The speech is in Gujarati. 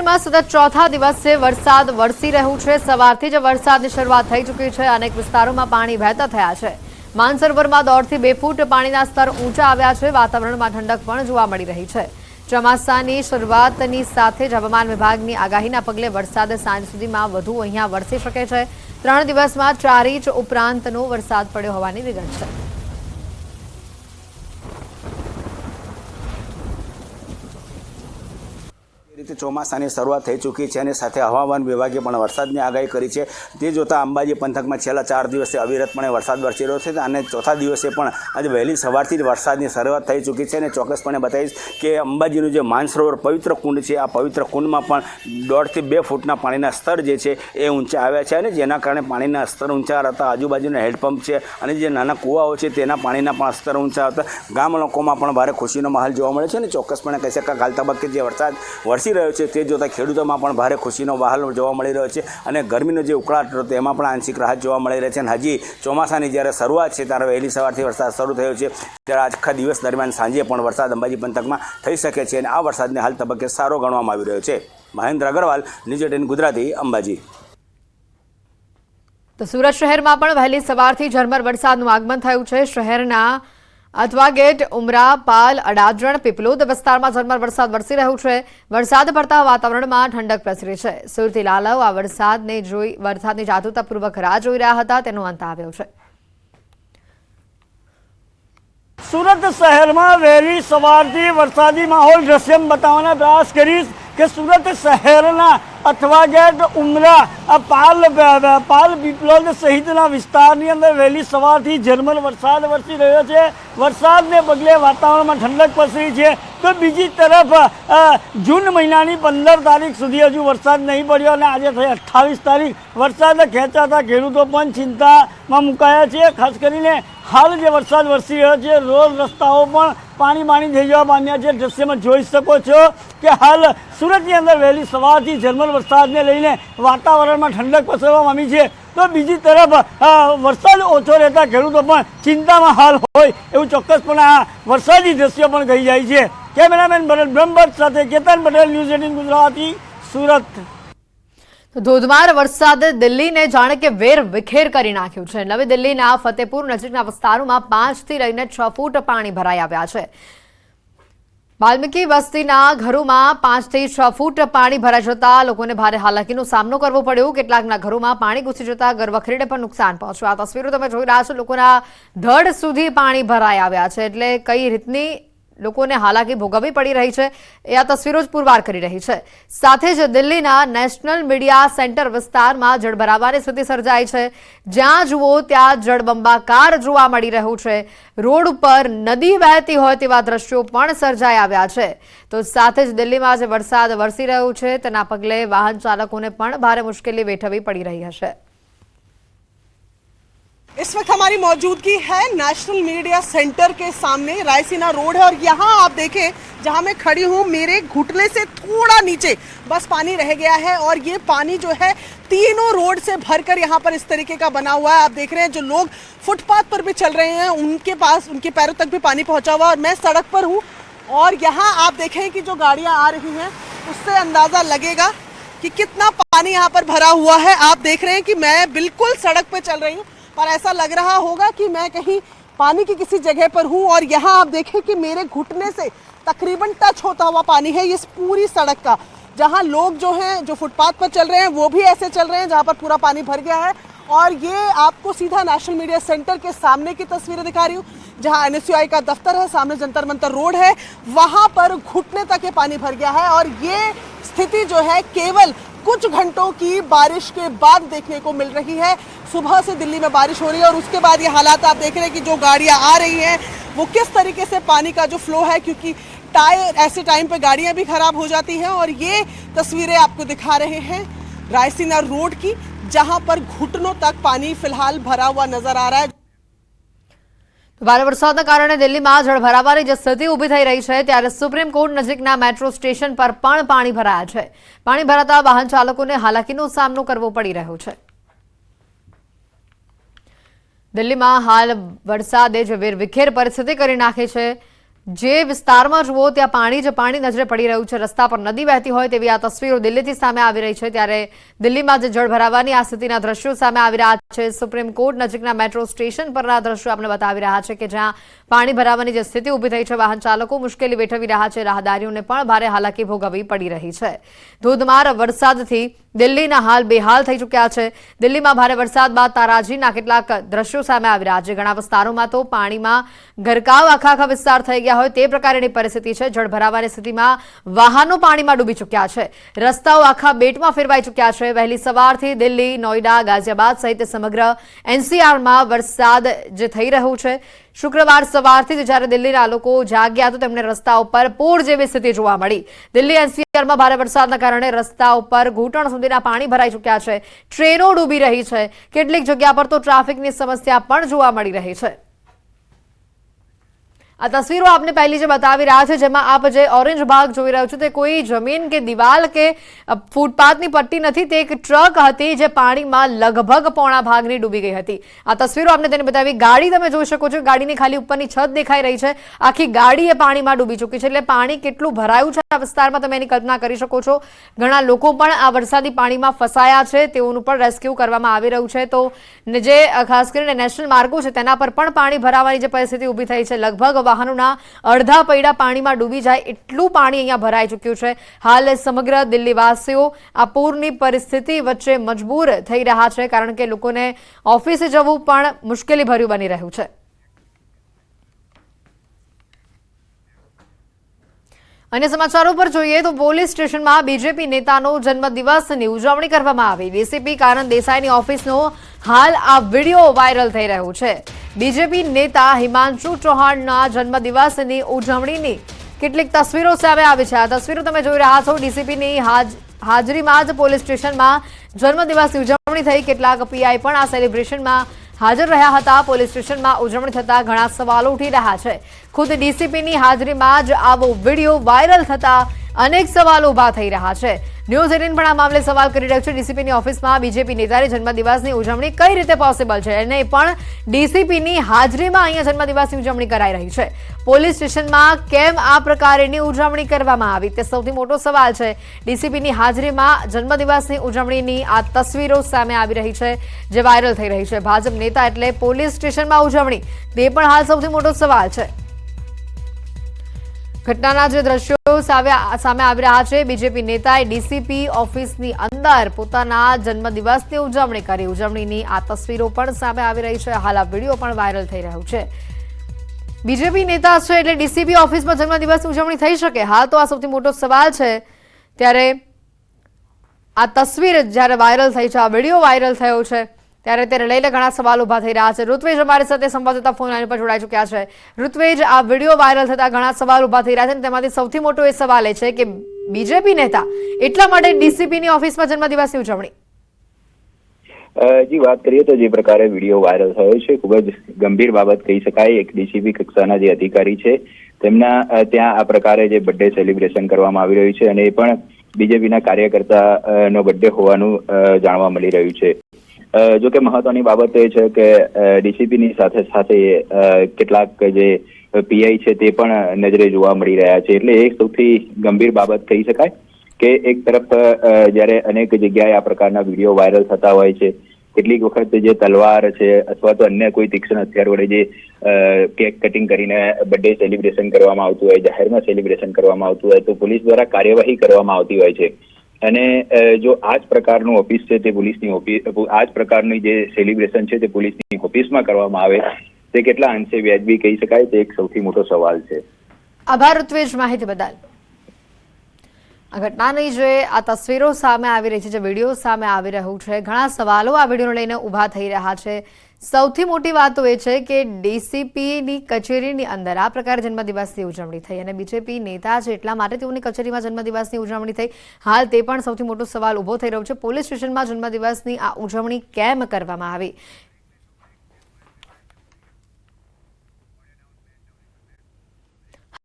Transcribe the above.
શહેરમાં સતત ચોથા દિવસે વરસાદ વરસી રહ્યું છે। સવારથી જ વરસાદની શરૂઆત થઈ ચૂકી છે। અનેક વિસ્તારોમાં પાણી વહેતા થયા છે। માનસરોવરમાં 1.5 થી 2 ફૂટ પાણીના સ્તર ઊંચા આવ્યા છે। વાતાવરણમાં ઠંડક પણ જોવા મળી રહી છે। ચોમાસાની શરૂઆતની સાથે જ હવામાન વિભાગની આગાહીના પગલે વરસાદ સાંજ સુધીમાં વધુ અહીંયા વરસી શકે છે। 3 દિવસમાં 4 ઇંચ ઉપરાંતનો વરસાદ પડ્યો હોવાની વિગત છે। રીતે ચોમાસાની શરૂઆત થઈ ચૂકી છે અને સાથે હવામાન વિભાગે પણ વરસાદની આગાહી કરી છે। તે જોતાં અંબાજી પંથકમાં છેલ્લા 4 દિવસથી અવિરતપણે વરસાદ વરસી રહ્યો છે અને ચોથા દિવસે પણ આજે વહેલી સવારથી જ વરસાદની શરૂઆત થઈ ચૂકી છે। અને ચોક્કસપણે બતાવીશ કે અંબાજીનું જે માનસરોવર પવિત્ર કુંડ છે, આ પવિત્ર કુંડમાં પણ 1.5 થી 2 ફૂટના પાણીના સ્તર જે છે એ ઊંચા આવ્યા છે અને જેના કારણે પાણીના સ્તર ઊંચા રહેતા આજુબાજુના હેન્ડપંપ છે અને જે નાના કૂવાઓ છે તેના પાણીના પણ સ્તર ઊંચા આવતા ગામ લોકોમાં પણ ભારે ખુશીનો માહોલ જોવા મળે છે। અને ચોક્કસપણે કહી શકાય હાલ તબક્કે જે વરસાદ વરસી રહ્યો છે તે જોતાં ખેડૂતોમાં પણ ભારે ખુશીનો માહોલ જોવા મળી રહ્યો છે અને ગરમીનો જે ઉકળાટ હતો તેમાં પણ આંશિક રાહત જોવા મળી રહી છે। અને હજી ચોમાસાની જ્યારે શરૂઆત છે ત્યારે વહેલી સવારથી વરસાદ શરૂ થયો છે ત્યારે આખા દિવસ દરમિયાન સાંજે પણ વરસાદ અંબાજી પંથકમાં થઈ શકે છે અને આ વરસાદને હાલ તબક્કે સારો ગણવામાં આવી રહ્યો છે। મહેન્દ્ર અગ્રવાલ, ન્યૂઝ 18 ગુજરાતી, અંબાજી। તો સુરત શહેરમાં પણ વહેલી સવારથી ઝરમર વરસાદનું આગમન થયું છે। શહેરના અથવા ગેટ, ઉમરા, પાલ, અડાજણ, પીપલોદ વિસ્તારમાં ઝરમર વરસાદ વરસી રહ્યો છે। વરસાદ પડતા વાતાવરણમાં ઠંડક પ્રસરી છે। સુરતી લાલવ આ વરસાદની જાગૃતતાપૂર્વક રાહ જોઈ રહ્યા હતા, તેનો અંત આવ્યો છે। સુરત શહેરમાં વહેલી સવારથી વરસાદી માહોલ દ્રશ્યમ બતાવવાનો પ્રયાસ કરીશ કે સુરત શહેરના અથવા ગેટ, ઉમરા, પાલ, પીપલોદ સહિતના વિસ્તારની અંદર વહેલી સવારથી ઝરમર વરસાદ વરસી રહ્યો છે। વરસાદને પગલે વાતાવરણમાં ઠંડક પ્રસરી છે। તો બીજી તરફ જૂન મહિનાની 15 તારીખ સુધી હજુ વરસાદ નહીં પડ્યો અને આજે થઈ 28 તારીખ। વરસાદ ખેંચાતા ખેડૂતો પણ ચિંતામાં મુકાયા છે। ખાસ કરીને હાલ જે વરસાદ વરસી રહ્યો છે, રોડ રસ્તાઓ પણ પાણી થઈ જવા પામ્યા છે। દ્રશ્યમાં જોઈ શકો છો કે હાલ સુરતની અંદર વહેલી સવારથી ઝરમર વરસાદને લઈને વાતાવરણમાં ઠંડક પ્રસરવા પામી છે। તો બીજી તરફ વરસાદ ઓછો રહેતા ખેડૂતો પણ ચિંતામાં હાલ હોય એવું ચોક્કસપણે આ વરસાદી દ્રશ્યો પણ કહી જાય છે। કેમેરામેન ભરત બ્રહ્મભટ્ટ સાથે કેતન પટેલ, ન્યૂઝ 18 ગુજરાતી, સુરત। ધોધમાર વરસાદે દિલ્હીને જાણે કે વેર વિખેર કરી નાખ્યું છે। નવી દિલ્હીના ફતેપુર નજીકના વિસ્તારોમાં 5 થી લઈને 6 ફૂટ પાણી ભરાઈ આવ્યા છે। વાલ્મીકી વસ્તીના ઘરોમાં 5 થી 6 ફૂટ પાણી ભરાઈ જતા લોકોને ભારે હાલાકીનો સામનો કરવો પડ્યો। કેટલાકના ઘરોમાં પાણી ઘૂસી જતા ઘરવખરીને પણ નુકસાન પહોંચ્યું। આ તસવીરો તમે જોઈ રહ્યા છો, લોકોના ધડ સુધી પાણી ભરાઈ આવ્યા છે, એટલે કઈ રીતની લોકોને હાલાકી ભોગવવી પડી રહી છે એ આ તસવીરો જ પુરવાર કરી રહી છે। સાથે જ દિલ્હીના નેશનલ મીડિયા સેન્ટર વિસ્તારમાં જળભરાવાની સ્થિતિ સર્જાઈ છે। જ્યાં જુઓ ત્યાં જળબંબાકાર જોવા મળી રહ્યું છે। રોડ ઉપર નદી વહેતી હોય તેવા દ્રશ્યો પણ સર્જાઈ આવ્યા છે। તો સાથે જ દિલ્હીમાં જે વરસાદ વરસી રહ્યો છે તેના પગલે વાહન ચાલકોને પણ ભારે મુશ્કેલી વેઠવી પડી રહી હશે। इस वक्त हमारी मौजूदगी है नेशनल मीडिया सेंटर के सामने, रायसीना रोड है और यहाँ आप देखें जहाँ मैं खड़ी हूँ मेरे घुटने से थोड़ा नीचे बस पानी रह गया है और ये पानी जो है तीनों रोड से भरकर यहाँ पर इस तरीके का बना हुआ है। आप देख रहे हैं जो लोग फुटपाथ पर भी चल रहे हैं उनके पास, उनके पैरों तक भी पानी पहुँचा हुआ है और मैं सड़क पर हूँ और यहाँ आप देखें कि जो गाड़ियाँ आ रही हैं उससे अंदाज़ा लगेगा कि कितना पानी यहाँ पर भरा हुआ है। आप देख रहे हैं कि मैं बिल्कुल सड़क पर चल रही हूँ पर ऐसा लग रहा होगा कि मैं कहीं पानी की किसी जगह पर हूँ और यहाँ आप देखें कि मेरे घुटने से तकरीबन टच होता हुआ पानी है इस पूरी सड़क का। जहाँ लोग जो हैं, जो फुटपाथ पर चल रहे हैं वो भी ऐसे चल रहे हैं जहाँ पर पूरा पानी भर गया है। और ये आपको सीधा नेशनल मीडिया सेंटर के सामने की तस्वीरें दिखा रही हूँ जहाँ NSUI का दफ्तर है, सामने जंतर मंतर रोड है, वहाँ पर घुटने तक ये पानी भर गया है। और ये स्थिति जो है केवल कुछ घंटों की बारिश के बाद देखने को मिल रही है। सुबह से दिल्ली में बारिश हो रही है और उसके बाद ये हालात आप देख रहे हैं कि जो गाड़ियां आ रही हैं वो किस तरीके से पानी का जो फ्लो है, क्योंकि टायर ऐसे टाइम पे गाड़ियां भी खराब हो जाती हैं। और ये तस्वीरें आपको दिखा रहे हैं रायसीना रोड की, जहां पर घुटनों तक पानी फिलहाल भरा हुआ नजर आ रहा है। ભારે વરસાદના કારણે દિલ્હીમાં જળભરાવાની જે સ્થિતિ ઊભી થઈ રહી છે ત્યારે સુપ્રીમ કોર્ટ નજીકના મેટ્રો સ્ટેશન પર પણ પાણી ભરાયા છે। પાણી ભરાતા વાહન ચાલકોને હાલાકીનો સામનો કરવો પડી રહ્યો છે। દિલ્હીમાં હાલ વરસાદે જે વેરવિખેર પરિસ્થિતિ કરી નાખી છે। જે વિસ્તારમાં જુઓ ત્યાં પાણી જ પાણી નજરે પડી રહ્યું છે। રસ્તા પર નદી વહેતી હોય તેવી આ તસવીરો દિલ્હીથી સામે આવી રહી છે। ત્યારે દિલ્હીમાં જે જળ ભરાવાની આ સ્થિતિના દ્રશ્યો સામે આવી રહ્યા છે। સુપ્રીમ કોર્ટ નજીકના મેટ્રો સ્ટેશન પરના દ્રશ્યો આપણે બતાવી રહ્યા છે કે જ્યાં પાણી ભરાવાની જે સ્થિતિ ઊભી થઈ છે, વાહન ચાલકો મુશ્કેલી વેઠવી રહ્યા છે, રાહદારીઓને પણ ભારે હાલાકી ભોગવવી પડી રહી છે। ધોધમાર વરસાદથી દિલ્હીના હાલ બેહાલ થઈ ચૂક્યા છે। દિલ્હીમાં ભારે વરસાદ બાદ તારાજીના કેટલાક દ્રશ્યો સામે આવી રહ્યા છે। ઘણા વિસ્તારોમાં તો પાણીમાં ગરકાવ આખા વિસ્તાર થઈ ગયા હોય તે પ્રકારની પરિસ્થિતિ છે। જળ ભરાવાની સ્થિતિમાં વાહનો પાણીમાં ડૂબી ચૂક્યા છે, રસ્તાઓ આખા બેટમાં ફેરવાઈ ચૂક્યા છે। વહેલી સવારથી દિલ્હી, નોઈડા, ગાઝિયાબાદ સહિત સમગ્ર એનસીઆરમાં વરસાદ જે થઈ રહ્યો છે। શુક્રવાર સવારથી જ્યારે દિલ્હીના લોકો જાગ્યા તો તેમને રસ્તા ઉપર પૂર જેવી સ્થિતિ જોવા મળી। દિલ્હી એનસીઆરમાં ભારે વરસાદના કારણે રસ્તા ઉપર ઘૂંટણ સુધીના પાણી ભરાઈ ચૂક્યા છે, ટ્રેનો ડૂબી રહી છે, કેટલીક જગ્યા પર તો ટ્રાફિકની સમસ્યા પણ જોવા મળી રહી છે। આ તસવીરો આપને પહેલી જે બતાવી રહ્યા છે, જેમાં આપ જે ઓરેન્જ ભાગ જોઈ રહ્યો છો તે કોઈ જમીન કે દિવાલ કે ફૂટપાથની પટ્ટી નથી, તે એક ટ્રક હતી જે પાણીમાં લગભગ પોણા ભાગની ડૂબી ગઈ હતી। આ તસવીરો આપને તેને બતાવી। ગાડી તમે જોઈ શકો છો, ગાડીની ખાલી ઉપરની છત દેખાઈ રહી છે, આખી ગાડી એ પાણીમાં ડૂબી ચૂકી છે। એટલે પાણી કેટલું ભરાયું છે આ વિસ્તારમાં તમે એની કલ્પના કરી શકો છો। ઘણા લોકો પણ આ વરસાદી પાણીમાં ફસાયા છે, તેઓનું પણ રેસ્ક્યુ કરવામાં આવી રહ્યું છે। તો જે ખાસ કરીને નેશનલ માર્ગો છે તેના પર પણ પાણી ભરાવાની જે પરિસ્થિતિ ઊભી થઈ છે, લગભગ વાહનોના અડધા પૈડા પાણીમાં ડૂબી જાય એટલું પાણી અહીંયા ભરાઈ ચૂક્યું છે। હાલ સમગ્ર દિલ્હીવાસીઓ આ પૂરની પરિસ્થિતિ વચ્ચે મજબૂર થઈ રહ્યા છે, કારણ કે લોકોને ઓફિસે જવું પણ મુશ્કેલી ભર્યું બની રહ્યું છે। અન્ય સમાચારો પર જોઈએ તો પોલીસ સ્ટેશનમાં બીજેપી નેતાનો જન્મદિવસની ઉજવણી કરવામાં આવી। ડીસીપી કાનન દેસાઈની ઓફિસનો હાલ આ વિડીયો વાયરલ થઈ રહ્યો છે। બીજેપી નેતા હિમાંશુ ચૌહાણના જન્મદિવસની ઉજવણીની કેટલીક તસવીરો સામે આવી છે। આ તસવીરો તમે જોઈ રહ્યા છો। ડીસીપીની હાજરીમાં જ પોલીસ સ્ટેશનમાં જન્મદિવસની ઉજવણી થઈ। કેટલાક પીઆઈ પણ આ સેલિબ્રેશનમાં હાજર રહ્યા હતા। પોલીસ સ્ટેશનમાં ઉજવણી થતા ઘણા સવાલો ઉઠી રહ્યા છે। ખુદ ડીસીપીની હાજરીમાં જ આવો વિડીયો વાયરલ થતા અનેક સવાલો ઉભા થઈ રહ્યા છે। ન્યૂઝ 18 પણ આ મામલે સવાલ કરી રહ્યું છે। ડીસીપીની ઓફિસમાં બીજેપી નેતાની જન્મદિવસની ઉજવણી કઈ રીતે પોસિબલ છે, અને પણ ડીસીપીની હાજરીમાં અહીંયા જન્મદિવસની ઉજવણી કરાઈ રહી છે। પોલીસ સ્ટેશનમાં કેમ આ પ્રકારની ઉજવણી કરવામાં આવી તે સૌથી મોટો સવાલ છે। ડીસીપીની હાજરીમાં જન્મદિવસની ઉજવણીની આ તસવીરો સામે આવી રહી છે, જે વાયરલ થઈ રહી છે। ભાજપ નેતા એટલે પોલીસ સ્ટેશનમાં ઉજવણી, તે પણ હાલ સૌથી મોટો સવાલ છે। ઘટનાના જે દ્રશ્યો સામે આવી રહ્યા છે, બીજેપી નેતાએ ડીસીપી ઓફિસની અંદર પોતાના જન્મદિવસની ઉજવણી કરી। ઉજવણીની આ તસવીરો પણ સામે આવી રહી છે। હાલ આ વિડીયો પણ વાયરલ થઈ રહ્યો છે। બીજેપી નેતા છે એટલે ડીસીપી ઓફિસમાં જન્મદિવસની ઉજવણી થઈ શકે? હા, તો આ સૌથી મોટો સવાલ છે। ત્યારે આ તસવીર જ્યારે વાયરલ થઈ છે, આ વિડીયો વાયરલ થયો છે, ત્યારે તેને લઈને ઘણા સવાલ ઉભા થઈ રહ્યા છે। ઋત્વેજ અમારી સાથે સંવાદદાતા ફોન લાઈન પર જોડાઈ ચૂક્યા છે। ઋત્વેજ, આ વિડીયો વાયરલ થતા ઘણા સવાલ ઉભા થઈ રહ્યા છે, તેમાંથી સૌથી મોટો એ સવાલ એ છે કે બીજેપી નેતા એટલા માટે ડીસીપીની ઓફિસમાં જન્મદિવસની ઉજવણી? જી, વાત કરીએ તો જે પ્રકારે વિડીયો વાયરલ થયો છે, ખૂબ જ ગંભીર બાબત કહી શકાય। એક ડીસીપી કક્ષાના જે અધિકારી છે તેમના ત્યાં આ પ્રકારે જે બર્થડે સેલિબ્રેશન કરવામાં આવી રહ્યું છે, અને એ પણ બીજેપીના કાર્યકર્તા નો બર્થડે હોવાનું જાણવા મળી રહ્યું છે। જો કે મહત્વની બાબત એ છે કે ડીસીપીની સાથે સાથે કેટલાક જે પીઆઈ છે તે પણ નજરે જોવા મળી રહ્યા છે। એટલે એક સૌથી ગંભીર બાબત કહી શકાય કે એક તરફ જ્યારે અનેક જગ્યાએ આ પ્રકારના વિડીયો વાયરલ થતા હોય છે, કેટલીક વખત જે તલવાર છે અથવા તો અન્ય કોઈ તીક્ષ્ણ હથિયાર વડે જે કેક કટિંગ કરીને બર્થડે સેલિબ્રેશન કરવામાં આવતું હોય, જાહેરમાં સેલિબ્રેશન કરવામાં આવતું હોય, તો પોલીસ દ્વારા કાર્યવાહી કરવામાં આવતી હોય છે। અને જો આ જ પ્રકારનું ઓફિસ છે તે પોલીસની ઓફિસ, આ જ પ્રકારની જે સેલિબ્રેશન છે તે પોલીસની ઓફિસમાં કરવામાં આવે તે કેટલા અંશે વ્યાજબી કહી શકાય, તે એક સૌથી મોટો સવાલ છે। આભાર ઋત્વેજ માહિતી બદલ। આ ઘટનાની જે આ તસવીરો સામે આવી રહી છે, જે વિડીયો સામે આવી રહ્યું છે, ઘણા સવાલો આ વિડીયોને લઈને ઉભા થઈ રહ્યા છે। સૌથી મોટી વાત તો એ છે કે ડીસીપીની કચેરીની અંદર આ પ્રકારે જન્મદિવસની ઉજવણી થઈ, અને બીજેપી નેતા છે એટલા માટે તેઓની કચેરીમાં જન્મદિવસની ઉજવણી થઈ। હાલ તે પણ સૌથી મોટો સવાલ ઉભો થઈ રહ્યો છે, પોલીસ સ્ટેશનમાં જન્મદિવસની આ ઉજવણી કેમ કરવામાં આવી?